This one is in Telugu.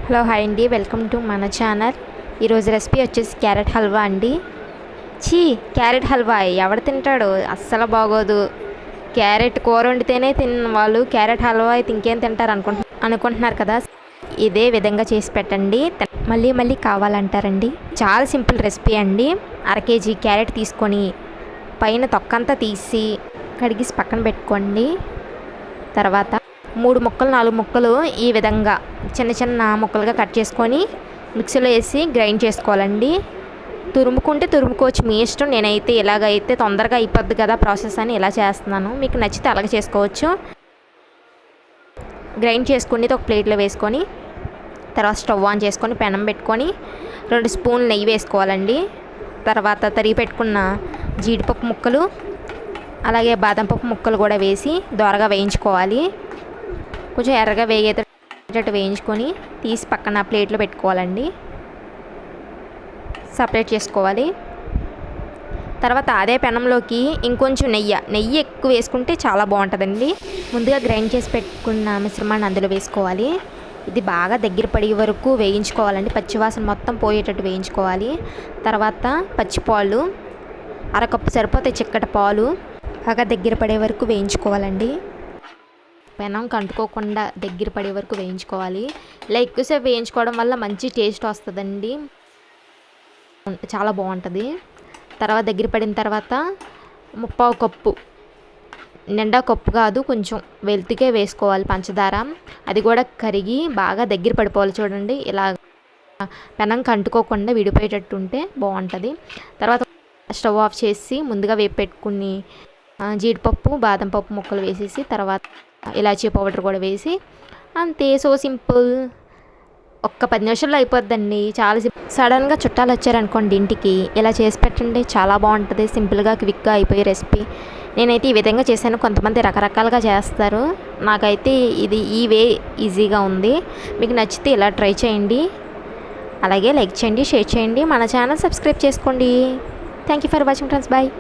హలో హాయ్ అండి, వెల్కమ్ టు మన ఛానల్. ఈరోజు రెసిపీ వచ్చేసి క్యారెట్ హల్వా అండి. క్యారెట్ హల్వా ఎవడు తింటాడు? అస్సలు బాగోదు. క్యారెట్ కూర వండితేనే తిన్న వాళ్ళు క్యారెట్ హల్వా అయితే ఇంకేం తింటారు అనుకుంటున్నారు కదా. ఇదే విధంగా చేసి పెట్టండి, మళ్ళీ మళ్ళీ కావాలంటారండి. చాలా సింపుల్ రెసిపీ అండి. 1/2 kg క్యారెట్ తీసుకొని పైన తొక్కంతా తీసి కడిగేసి పక్కన పెట్టుకోండి. తర్వాత 3 ముక్కలు 4 ముక్కలు ఈ విధంగా చిన్న చిన్న ముక్కలుగా కట్ చేసుకొని మిక్సీలో వేసి గ్రైండ్ చేసుకోవాలండి. తురుముకుంటే తురుముకోవచ్చు, మీ ఇష్టం. నేనైతే ఇలాగైతే తొందరగా అయిపోద్ది కదా ప్రాసెస్ అని ఇలా చేస్తున్నాను. మీకు నచ్చితే అలాగే చేసుకోవచ్చు. గ్రైండ్ చేసుకుని ఒక ప్లేట్లో వేసుకొని తర్వాత స్టవ్ ఆన్ చేసుకొని పెనం పెట్టుకొని 2 స్పూన్లు నెయ్యి వేసుకోవాలండి. తర్వాత తరిగి పెట్టుకున్న జీడిపప్పు ముక్కలు అలాగే బాదం పప్పు ముక్కలు కూడా వేసి దోరగా వేయించుకోవాలి. కొంచెం ఎర్రగా వేగేటట్టు వేయించుకొని తీసి పక్కన ప్లేట్లో పెట్టుకోవాలండి. సపరేట్ చేసుకోవాలి. తర్వాత అదే పెనంలోకి ఇంకొంచెం నెయ్యి ఎక్కువ వేసుకుంటే చాలా బాగుంటుందండి. ముందుగా గ్రైండ్ చేసి పెట్టుకున్న మిశ్రమాన్ని అందులో వేసుకోవాలి. ఇది బాగా దగ్గర పడే వరకు వేయించుకోవాలండి. పచ్చివాసన మొత్తం పోయేటట్టు వేయించుకోవాలి. తర్వాత పచ్చిపాలు 1/2 కప్పు సరిపోతాయి. చిక్కటి పాలు బాగా దగ్గర పడే వరకు వేయించుకోవాలండి. పెనం కంటుకోకుండా దగ్గర పడే వరకు వేయించుకోవాలి. ఇలా ఎక్కువసేపు వేయించుకోవడం వల్ల మంచి టేస్ట్ వస్తుందండి, చాలా బాగుంటుంది. తర్వాత దగ్గర పడిన తర్వాత 1/4 కప్పు, నిండా కప్పు కాదు, కొంచెం వెల్తికే వేసుకోవాలి పంచదార. అది కూడా కరిగి బాగా దగ్గర పడిపోవాలి. చూడండి, ఇలా పెనం కంటుకోకుండా విడిపోయేటట్టు ఉంటే బాగుంటుంది. తర్వాత స్టవ్ ఆఫ్ చేసి ముందుగా వేపు పెట్టుకుని జీడిపప్పు బాదం పప్పు ముక్కలు వేసేసి తర్వాత ఇలాచీ పౌడర్ కూడా వేసి అంతే. So simple. ఒక్క 10 నిమిషాల్లో అయిపోద్దండి. చాలా సడన్గా చుట్టాలు వచ్చారనుకోండి ఇంటికి, ఇలా చేసి పెట్టండి, చాలా బాగుంటుంది. సింపుల్గా క్విక్గా అయిపోయే రెసిపీ. నేనైతే ఈ విధంగా చేశాను. కొంతమంది రకరకాలుగా చేస్తారు. నాకైతే ఈ వే ఈజీగా ఉంది. మీకు నచ్చితే ఇలా ట్రై చేయండి. అలాగే లైక్ చేయండి, షేర్ చేయండి, మన ఛానల్ సబ్స్క్రైబ్ చేసుకోండి. Thank you for watching friends. Bye.